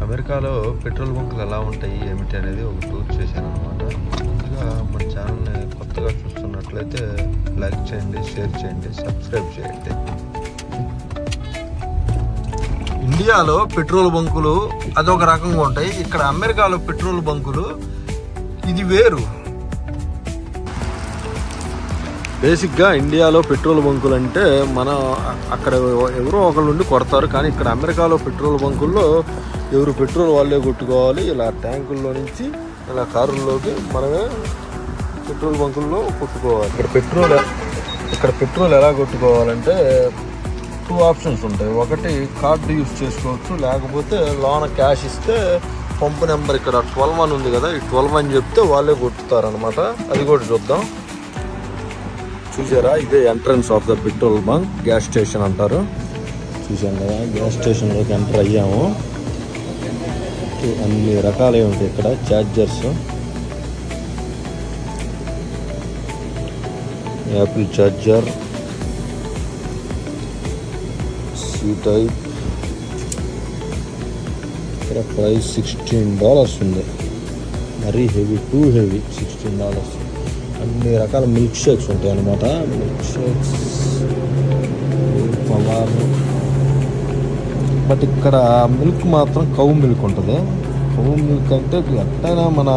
అమెరికాలో పెట్రోల్ బంకులు ఎలా ఉంటాయి ఏమిటి అనేది ఒక టూర్ చేశాను అనమాట. ముందుగా మన ఛానల్ని కొత్తగా చూస్తున్నట్లయితే లైక్ చేయండి, షేర్ చేయండి, సబ్స్క్రైబ్ చేయండి. ఇండియాలో పెట్రోల్ బంకులు అదొక రకంగా ఉంటాయి, ఇక్కడ అమెరికాలో పెట్రోల్ బంకులు ఇది వేరు. బేసిక్గా ఇండియాలో పెట్రోల్ బంకులు అంటే మనం అక్కడ ఎవరో ఒకళ్ళు ఉండి కొడతారు, కానీ ఇక్కడ అమెరికాలో పెట్రోల్ బంకుల్లో ఎవరు పెట్రోల్ వాళ్ళే కొట్టుకోవాలి. ఇలా ట్యాంకుల్లో నుంచి ఇలా కారుల్లోకి మనమే పెట్రోల్ బంకుల్లో కొట్టుకోవాలి. ఇక్కడ పెట్రోల్ ఎలా కొట్టుకోవాలంటే 2 ఆప్షన్స్ ఉంటాయి. ఒకటి కార్డు యూజ్ చేసుకోవచ్చు, లేకపోతే లోన క్యాష్ ఇస్తే పంపు నెంబర్ ఇక్కడ 12 అని ఉంది కదా, ఈ 12 అని చెప్తే వాళ్ళే కొట్టుతారనమాట. అది కూడా చూద్దాం. చూసారా, ఇదే entrance of the petrol bunk, gas station అంటారు. చూసాం కదా, గ్యాస్ స్టేషన్లోకి ఎంటర్ అయ్యాము. అన్ని రకాలే ఉంటాయి ఇక్కడ chargers. Apple charger, C type. ఇక్కడ ప్రైస్ $16 ఉంది. మరీ హెవీ, టూ హెవీ, $16. అన్ని రకాల మిల్క్ షేక్స్ ఉంటాయి అన్నమాట. Milk shakes, power. బట్ ఇక్కడ మిల్క్ మాత్రం కౌ మిల్క్ ఉంటుంది. కౌ మిల్క్ అంటే ఎట్టైనా మన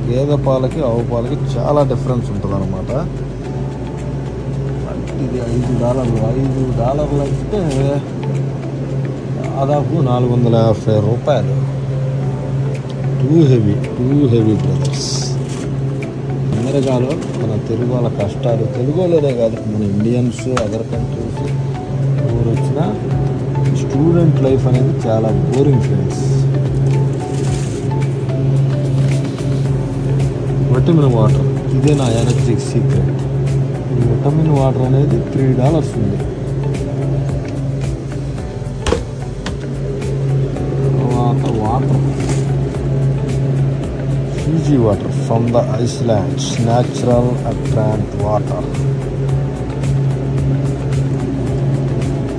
గేదె పాలకి ఆవు పాలకి చాలా డిఫరెన్స్ ఉంటుంది అన్నమాట. ఇది $5 అయితే దాదాపు $450. Too heavy brothers. అమెరికాలో మన తెలుగు వాళ్ళ కష్టాలు, తెలుగు వాళ్ళనే కాదు, మన ఇండియన్స్, అదర్ కంట్రీస్ ఎవరు వచ్చినా స్టూడెంట్ లైఫ్ అనేది చాలా బోరింగ్ ఫ్రెండ్స్. విటమిన్ వాటర్, ఇదే నా ఎనర్జీ సీక్రెట్. ఈ విటమిన్ వాటర్ అనేది $3 ఉంది. Water Fiji water from the Icelands, natural Atlantic water.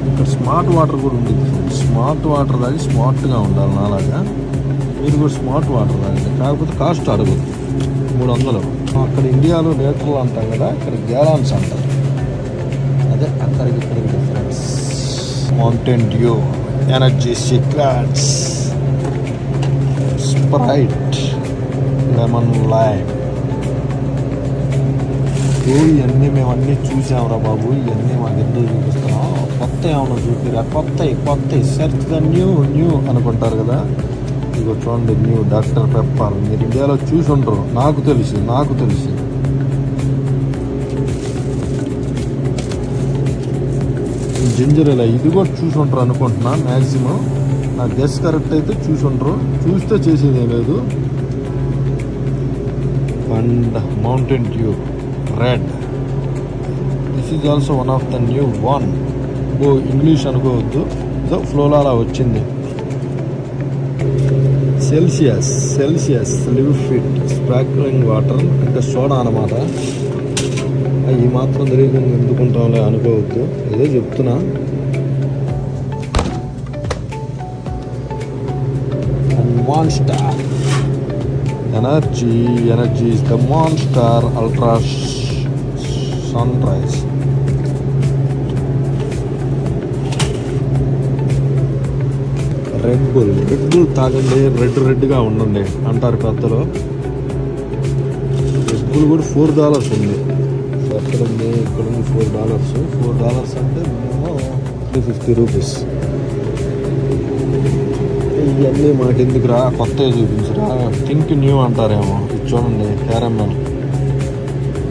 ఇక్కడ స్మార్ట్ వాటర్ కూడా ఉంది. స్మార్ట్ వాటర్ తాగి స్మార్ట్గా ఉండాలి నాలాగా. మీరు కూడా స్మార్ట్ వాటర్ తాగండి, కాకపోతే కాస్ట్ అడగదు. 300. అక్కడ ఇండియాలో లీటర్లు అంటాం కదా, ఇక్కడ గ్యాలన్స్ అంటారు. అదే అక్కడికి ఇక్కడికి difference. Mountain Dew, energy secrets, Sprite, lemon lime. ఇవన్నీ మేము అన్నీ చూసాంరా బాబు. ఇవన్నీ మాకు ఎందుకు చూపిస్తున్నాం? కొత్త ఏమన్నా చూపిరా, కొత్త సెర్చ్ ద న్యూ అనుకుంటారు కదా. ఇదిగో చూడండి, న్యూ డాక్టర్ పెప్పర్. మీరు ఇండియాలో చూసి ఉండరు, నాకు తెలిసి. జింజర్ ఇలా, ఇది కూడా చూసి ఉంటారు అనుకుంటున్నా. మ్యాక్సిమం నా గెస్ కరెక్ట్ అయితే చూసి ఉండరు, చూస్తే చేసేది లేదు. And Mountain Dew Red. This is also one of the new one. English అనుకోవద్దు, ఇదో ఫ్లోలో అలా వచ్చింది. Celsius live fit sparkling water, అంటే సోడా అనమాట. ఈ మాత్రం తెలియకుండా ఎందుకుంటాంలే అనుకోవద్దు, ఏదో చెప్తున్నా. And monster Energy is the Monster Ultra Sunrise. Red bull తాగండి, రెడ్గా ఉండండి అంటారు పెద్దలు. రెడ్ బుల్ కూడా $4 ఉంది. ఎక్కడ ఉంది? ఇక్కడ ఉంది $4 అంటే మినిమం $350. ఇవన్నీ మాకు ఎందుకురా, కొత్తగా చూపించరా. థింక్ న్యూ అంటారేమో. ఇది చూడండి, caramel,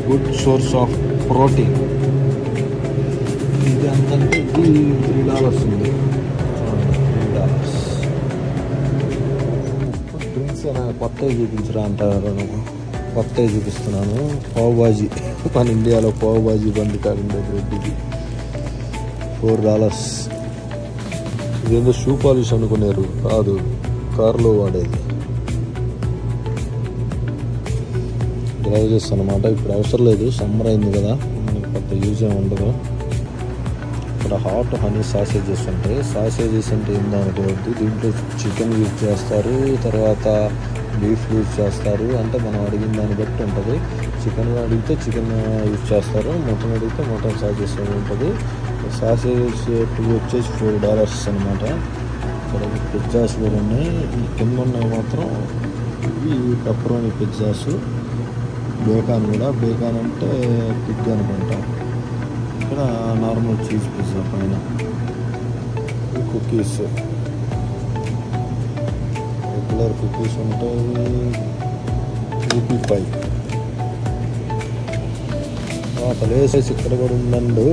good source of protein. ఇది ఎంతంటే ఇది $3 ఉంది. చూడండి, $3. డ్రింక్స్ కొత్తగా చూపించరా అంటారు. కొత్తగా చూపిస్తున్నాను. పావుబాజీ, మన ఇండియాలో పావుబాజీ బండి కాకుండా బ్రెడ్కి $4. ఇదేందో షూ పాలిష్ అనుకున్నారు, కాదు, కారులో వాడేది. గ్లౌజెస్ అనమాట. ఇప్పుడు అవసరం లేదు, సమ్మర్ అయింది కదా, మనకి పెద్ద యూజ్ ఏమి ఉండదు. ఇక్కడ హాట్ హనీ సాసేజెస్ ఉంటాయి. సాసేజెస్ అంటే ఏందో అనుకోవద్దు, దీంట్లో చికెన్ యూజ్ చేస్తారు, తర్వాత బీఫ్ యూజ్ చేస్తారు. అంటే మనం అడిగిన దాన్ని బట్టి ఉంటుంది. చికెన్ అడిగితే చికెన్ యూజ్ చేస్తారు, మటన్ అడిగితే మటన్ సాసేజెస్ ఉంటుంది. సాసేజెస్ వచ్చేసి $4 అనమాట. ఇక్కడ పిజ్జాస్ కూడా ఉన్నాయి. ఈ కింద ఉన్నాయి మాత్రం ఇవి పెప్పరోని పిజ్జాస్. బేకాన్ కూడా, బేకాన్ అంటే పిగ్ అనుకుంటా. ఇక్కడ నార్మల్ చీజ్ పిజ్జా పైన. కుకీస్, రెగ్యులర్ కుకీస్ ఉంటాయి. రూపీ పై లేసేసి ఇక్కడ కూడా ఉందండి.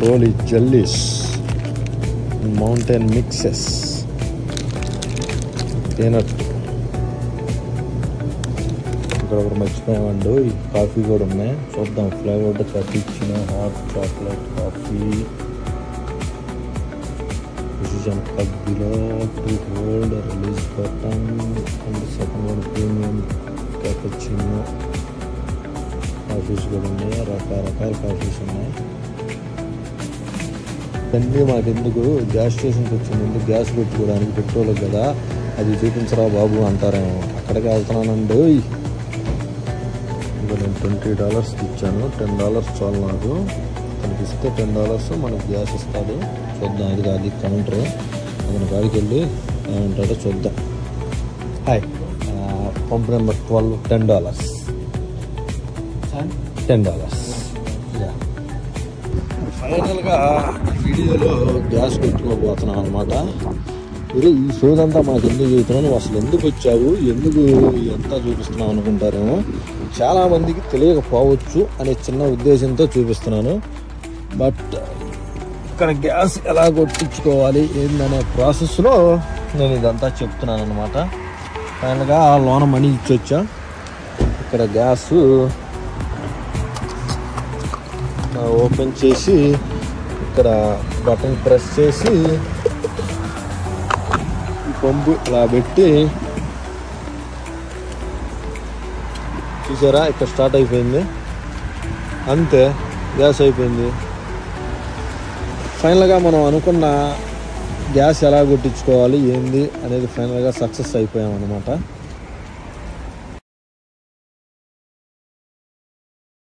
రోలీ జెల్లీస్, మౌంటైన్ మిక్సెస్, పీనట్. ఇక్కడ ఒకటి మర్చిపోయామండి, కాఫీ కూడా ఉన్నాయి. చూద్దాం flavoured cappuccino, hot chocolate coffee. Precision cup below to hold a release button, and the second one premium cappuccino. Coffees కూడా ఉన్నాయి, రకరకాల కాఫీస్ ఉన్నాయి. అన్నీ మాకెందుకు, గ్యాస్ స్టేషన్కి వచ్చింది, గ్యాస్ పెట్టుకోవడానికి పెట్రోల్ కదా, అది చూపించరా బాబు అంటారేమో. అక్కడికి వెళ్తున్నానండి. ఇంకా నేను $20 ఇచ్చాను. $10 చాలు నాకు. తనకి ఇస్తే $10 మనకు గ్యాస్ ఇస్తాడు. చూద్దాం, ఇది కాదు కౌంటర్. అతని కాడికి వెళ్ళి ఏమంటాడో చూద్దాం. Hi, pump number 12, $10. ఫైనల్గా వీడియోలో గ్యాస్ పెట్టుకోబోతున్నాను అనమాట. మీరు ఈ షోజ్ అంతా మాకు ఎందుకు చూస్తున్నావు, నువ్వు అసలు ఎందుకు వచ్చావు, ఎందుకు ఎంత చూపిస్తున్నావు అనుకుంటారేమో. చాలామందికి తెలియకపోవచ్చు అనే చిన్న ఉద్దేశంతో చూపిస్తున్నాను. బట్ ఇక్కడ గ్యాస్ ఎలా కొట్టించుకోవాలి ఏందనే ప్రాసెస్లో నేను ఇదంతా చెప్తున్నాను అనమాట. ఫైనల్గా లోన మనీ ఇచ్చొచ్చా. ఇక్కడ గ్యాస్ ఓపెన్ చేసి ఇక్కడ బటన్ ప్రెస్ చేసి ఈ పంపు ఇలా పెట్టి చూసారా, ఇక్కడ స్టార్ట్ అయిపోయింది. అంతే, గ్యాస్ అయిపోయింది. ఫైనల్గా మనం అనుకున్న గ్యాస్ ఎలా కొట్టించుకోవాలి ఏంది అనేది ఫైనల్గా సక్సెస్ అయిపోయాం అనమాట.